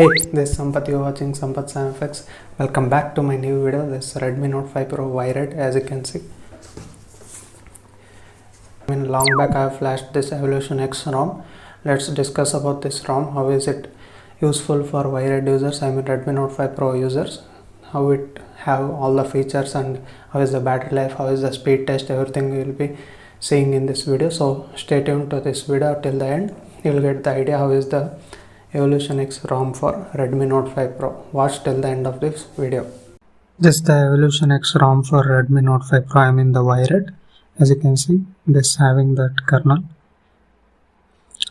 Hey, this is Sampath. You're watching Sampath SamFX. Welcome back to my new video. This is Redmi Note 5 Pro Wired. As you can see, long back I have flashed this Evolution X ROM. Let's discuss about this ROM. How is it useful for Wired users? I mean Redmi Note 5 Pro users. How it have all the features and how is the battery life, how is the speed test, everything we will be seeing in this video. So stay tuned to this video till the end. You will get the idea how is the Evolution X ROM for Redmi Note 5 Pro. Watch till the end of this video. This is the Evolution X ROM for Redmi Note 5 Pro. I mean the Wired. As you can see, this having that kernel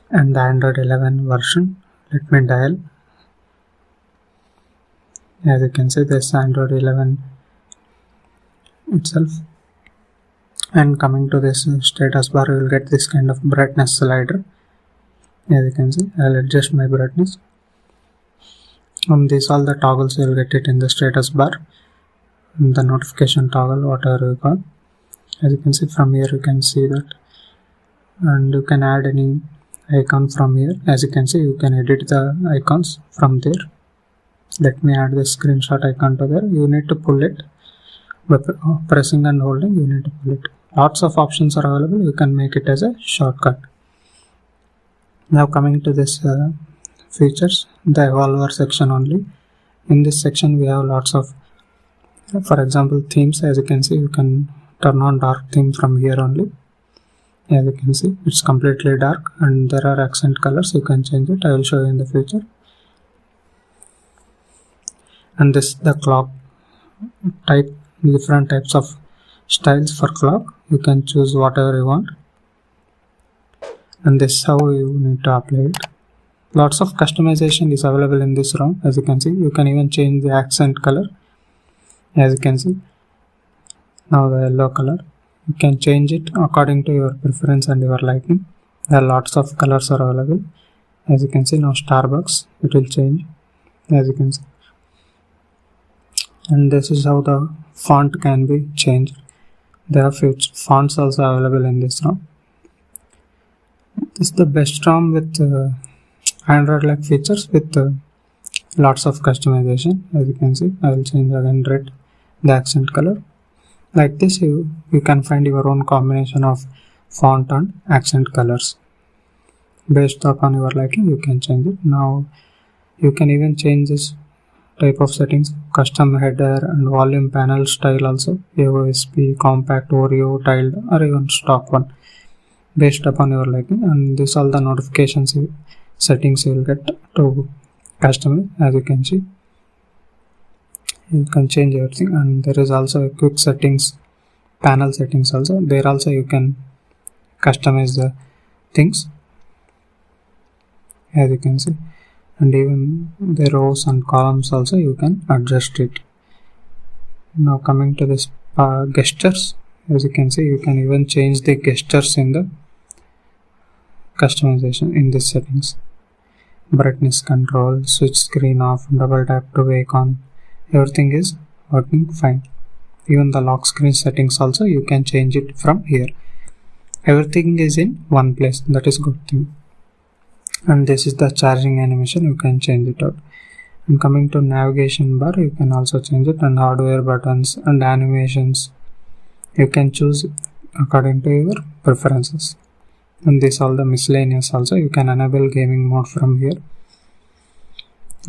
and the Android 11 version. Let me dial. As you can see, this Android 11 itself. And coming to this status bar, you will get this kind of brightness slider. As you can see, I'll adjust my brightness. These all the toggles, you will get it in the status bar. The notification toggle, whatever you call. As you can see from here, you can see that. And you can add any icon from here. As you can see, you can edit the icons from there. Let me add the screenshot icon to there. You need to pull it. By pressing and holding, you need to pull it. Lots of options are available. You can make it as a shortcut. Now coming to this features, the evolver section only. In this section we have lots of, for example, themes. As you can see, you can turn on dark theme from here only. As you can see, it's completely dark and there are accent colors. You can change it. I will show you in the future. And this the clock type, different types of styles for clock. You can choose whatever you want. And this is how you need to apply it. Lots of customization is available in this ROM. As you can see, you can even change the accent color. As you can see, now the yellow color, you can change it according to your preference and your liking. There are lots of colors are available. As you can see, now Starbucks, it will change. As you can see, and this is how the font can be changed. There are few fonts also available in this ROM. This is the best ROM with Android-like features with lots of customization. As you can see, I will change again red, the accent color. Like this, you can find your own combination of font and accent colors. Based upon your liking, you can change it. Now, you can even change this type of settings, custom header and volume panel style also, AOSP, compact, Oreo, tiled or even stock one. Based upon your liking, and this all the notifications settings you will get to customize. As you can see, you can change everything, and there is also a quick settings, panel settings also. There also you can customize the things. As you can see, and even the rows and columns also you can adjust it. Now coming to this gestures. As you can see, you can even change the gestures in the customization in this settings. Brightness control, switch screen off, double tap to wake on. Everything is working fine. Even the lock screen settings also you can change it from here. Everything is in one place. That is good thing. And this is the charging animation. You can change it out. And coming to navigation bar, you can also change it, and hardware buttons and animations. You can choose according to your preferences. And this all the miscellaneous also. You can enable gaming mode from here.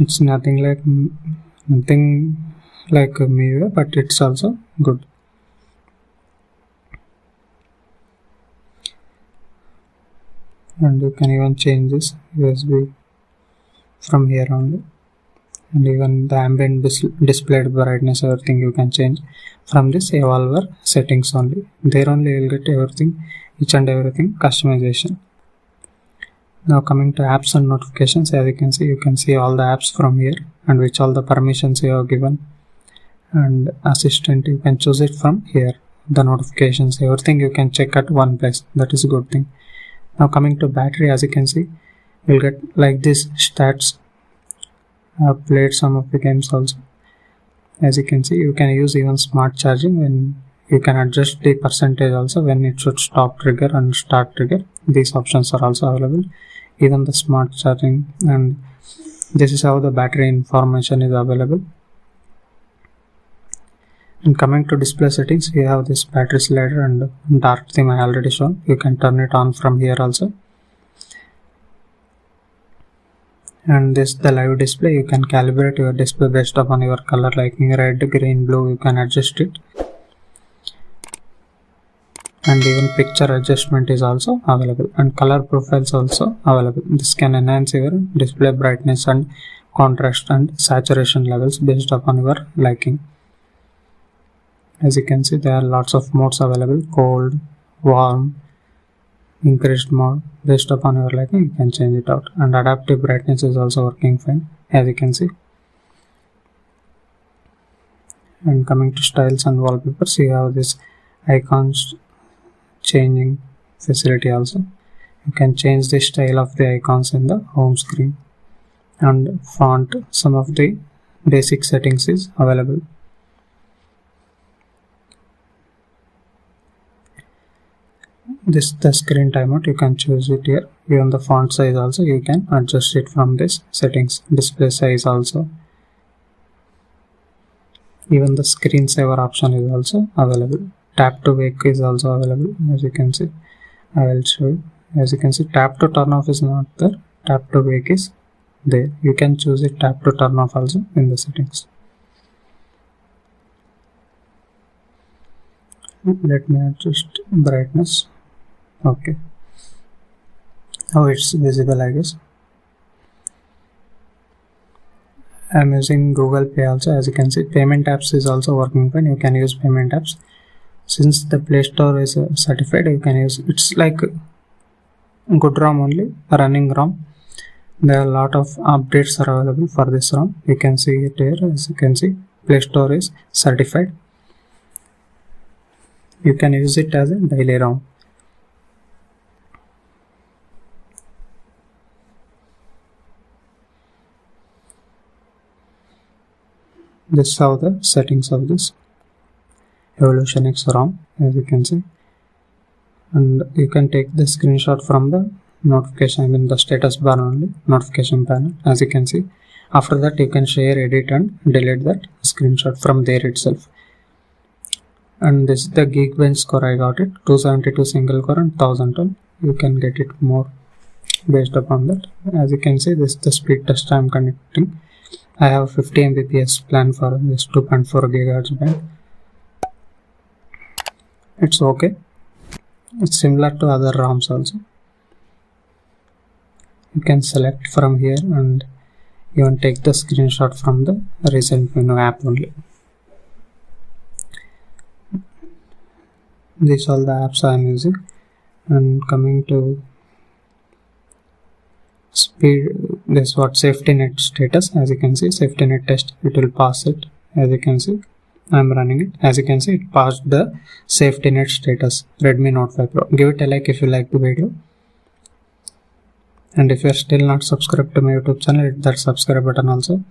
It's nothing like MIUI, but it's also good. And you can even change this USB from here only. And even the ambient displayed brightness, everything you can change from this evolver settings only. There only you will get everything, each and everything customization. Now coming to apps and notifications. As you can see all the apps from here and which all the permissions you have given. And assistant, you can choose it from here. The notifications, everything you can check at one place. That is a good thing. Now coming to battery, as you can see, you will get like this stats. I have played some of the games also. As you can see, you can use even smart charging when you can adjust the percentage also when it should stop trigger and start trigger. These options are also available. Even the smart charging and This is how the battery information is available. And coming to display settings, we have this battery slider and dark theme I already shown. You can turn it on from here also. And this the live display. You can calibrate your display based upon your color liking, red, green, blue. You can adjust it. And even picture adjustment is also available, and color profiles also available. This can enhance your display brightness and contrast and saturation levels based upon your liking. As you can see, there are lots of modes available: cold, warm, increased mode. Based upon your liking, you can change it out. And adaptive brightness is also working fine, as you can see. And coming to styles and wallpapers, you have this icons changing facility also. You can change the style of the icons in the home screen. And font, some of the basic settings is available. This the screen timeout, you can choose it here. Even the font size also you can adjust it from this settings. Display size also. Even the screensaver option is also available. Tap to wake is also available, as you can see. I will show you. As you can see, tap to turn off is not there. Tap to wake is there. You can choose it tap to turn off also in the settings. Let me adjust brightness. Okay, now it's visible, I guess. I'm using Google Pay also. As you can see, payment apps is also working fine. You can use payment apps. Since the Play Store is certified, you can use it's like good ROM only, running ROM. There are a lot of updates are available for this ROM. You can see it here. As you can see, Play Store is certified. You can use it as a daily ROM. This is how the settings of this Evolution X ROM, as you can see. And you can take the screenshot from the notification, I mean the status bar only, notification panel, as you can see. After that, you can share, edit and delete that screenshot from there itself. And this is the Geekbench score. I got it 272 single core and 1012. You can get it more based upon that. As you can see, this is the speed test I am conducting. I have 50 Mbps plan for this 2.4 GHz band. It's okay. It's similar to other ROMs also. You can select from here and even take the screenshot from the recent menu app only. These are all the apps I am using. And coming to speed, this what safety net status. As you can see, safety net test, it will pass it. As you can see, I am running it. As you can see, it passed the safety net status, Redmi Note 5 Pro. Give it a like if you like the video. And if you are still not subscribed to my YouTube channel, hit that subscribe button also.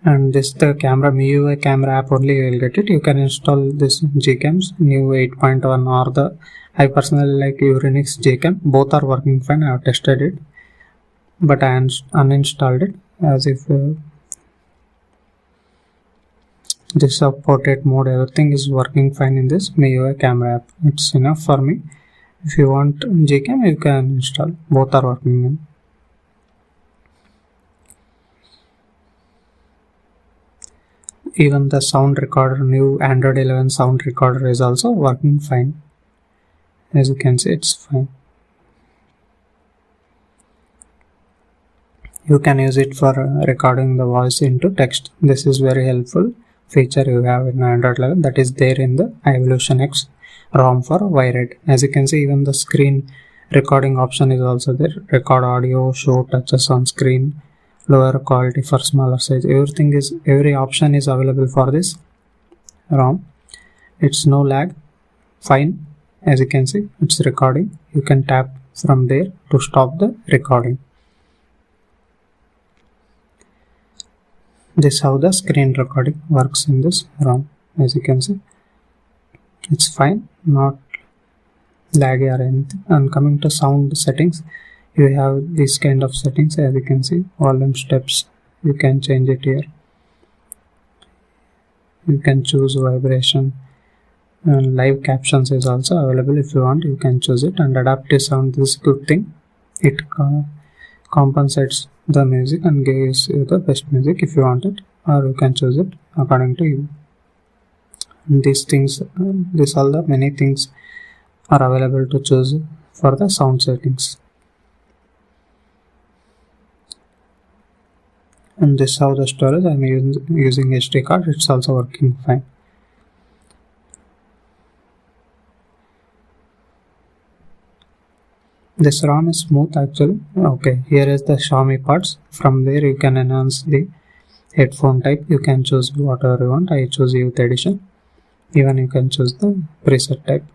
And this the camera, MIUI camera app only you will get it. You can install this Gcams new 8.1 or the I personally like Urinix Gcam. Both are working fine. I have tested it, but I uninstalled it as if this portrait mode, everything is working fine in this MIUI camera app. It's enough for me. If you want Gcam, you can install. Both are working. Even the sound recorder, new Android 11 sound recorder is also working fine. As you can see, it's fine. You can use it for recording the voice into text. This is very helpful feature you have in Android 11 that is there in the Evolution X ROM for Wired. As you can see, even the screen recording option is also there. Record audio, show touches on screen, lower quality for smaller size. Every option is available for this ROM. It's no lag, fine. As you can see, it's recording. You can tap from there to stop the recording. This is how the screen recording works in this ROM. As you can see, it's fine, not laggy or anything. And coming to sound settings, you have this kind of settings. As you can see, volume steps, you can change it here. You can choose vibration, and live captions is also available. If you want, you can choose it. And adaptive sound, this good thing, it compensates the music and gives you the best music if you want it, or you can choose it according to you. And these things, these all the many things are available to choose for the sound settings. And this is how the storage, I'm using SD card, it's also working fine. This ROM is smooth actually. Okay, here is the Xiaomi parts. From there you can enhance the headphone type. You can choose whatever you want. I choose Youth Edition. Even you can choose the preset type.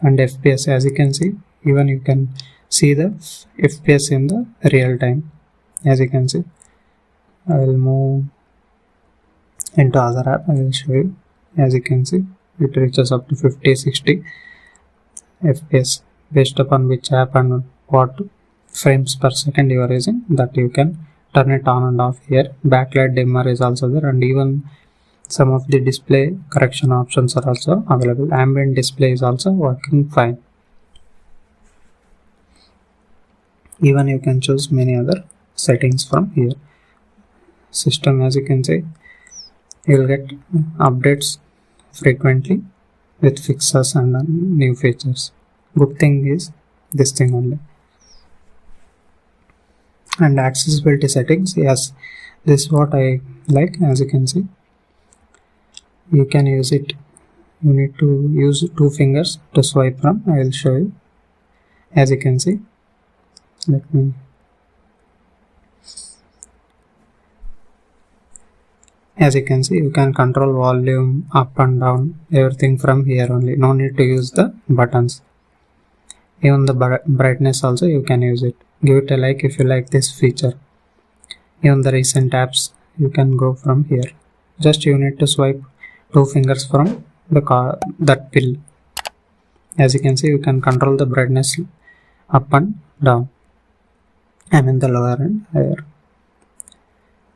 And FPS, as you can see, even you can see the FPS in the real time. As you can see, I will move into other app. I will show you. As you can see, it reaches up to 50-60 FPS based upon which app and what frames per second you are using, that you can turn it on and off here. Backlight dimmer is also there, and even some of the display correction options are also available. Ambient display is also working fine. Even you can choose many other settings from here. System, as you can see, you will get updates frequently with fixes and new features. Good thing is this thing only. And accessibility settings, yes, this is what I like. As you can see, you can use it. You need to use 2 fingers to swipe from. I will show you. As you can see, let me. As you can see, you can control volume up and down, everything from here only. No need to use the buttons. Even the brightness also you can use it. Give it a like if you like this feature. Even the recent apps you can go from here. Just you need to swipe 2 fingers from that pill. As you can see, you can control the brightness up and down. I mean the lower and higher.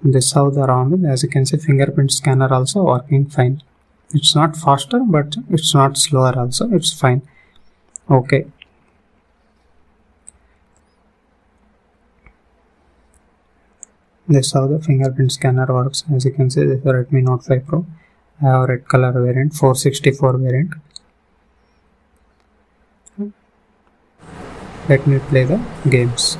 This is how the ROM is. As you can see, fingerprint scanner also working fine. It's not faster, but it's not slower also. It's fine. Okay. This is how the fingerprint scanner works. As you can see, this is Redmi Note 5 Pro. I have a red color variant, 464 variant. Let me play the games.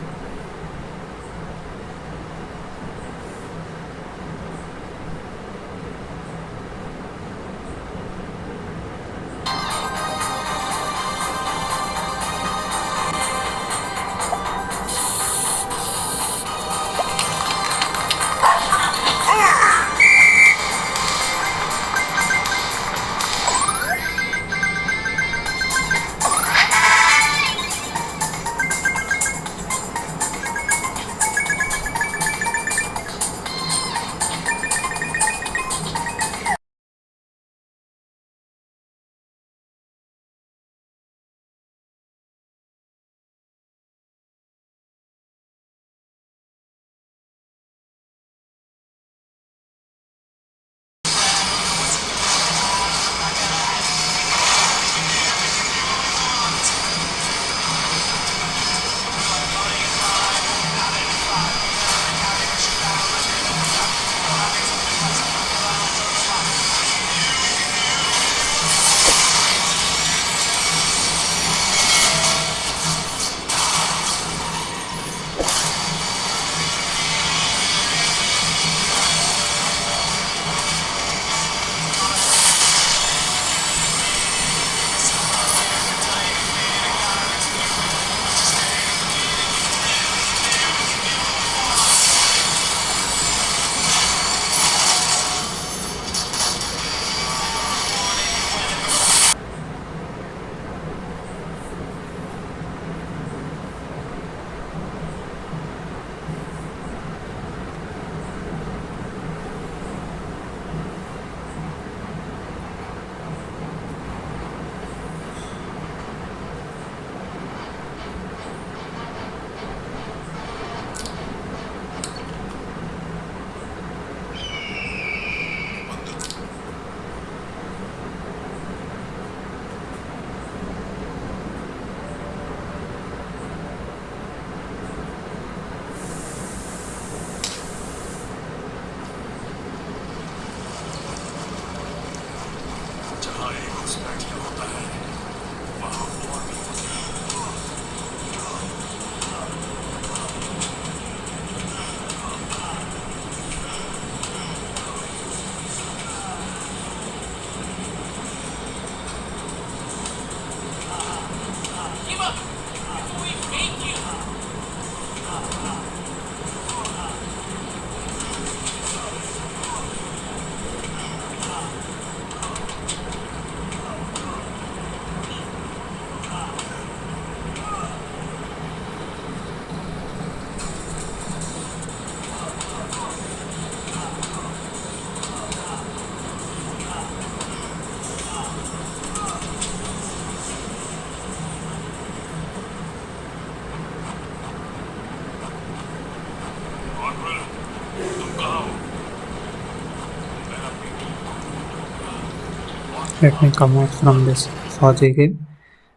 Let me come out from this Fogy game.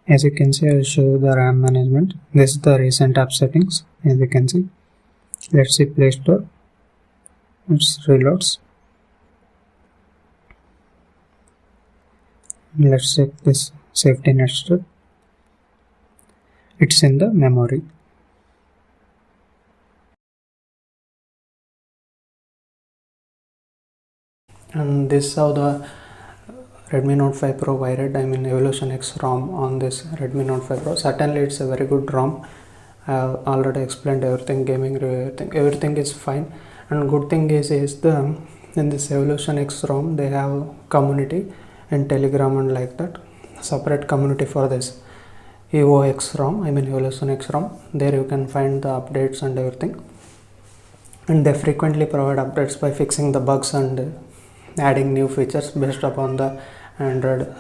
As you can see, I will show you the RAM management. This is the recent app settings. As you can see, let's see Play Store. It reloads. Let's check this safety net step. It's in the memory. And this is how the Redmi Note 5 Pro wired, Evolution X ROM on this Redmi Note 5 Pro. Certainly it's a very good ROM. I have already explained everything, gaming review, everything is fine. And good thing is the in this Evolution X ROM they have community in Telegram and like that, separate community for this Evo X ROM, Evolution X ROM. There you can find the updates and everything. And they frequently provide updates by fixing the bugs and adding new features based upon the Android.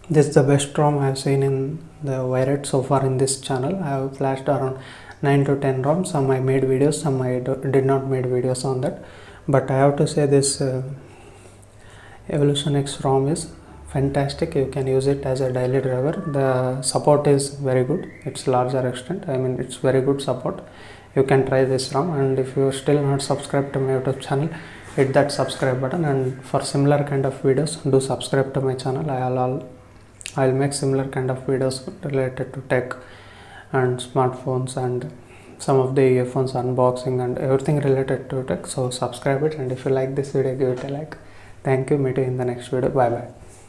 This is the best ROM I have seen in the wired so far in this channel. I have flashed around 9 to 10 ROMs. Some I made videos, some I did not made videos on that. But I have to say this Evolution X ROM is fantastic. You can use it as a daily driver. The support is very good. It's larger extent. It's very good support. You can try this ROM, and if you are still not subscribed to my YouTube channel, hit that subscribe button. And for similar kind of videos, do subscribe to my channel. I'll make similar kind of videos related to tech and smartphones and some of the earphones unboxing and everything related to tech. So subscribe it, and if you like this video, give it a like. Thank you. Meet you in the next video. Bye bye.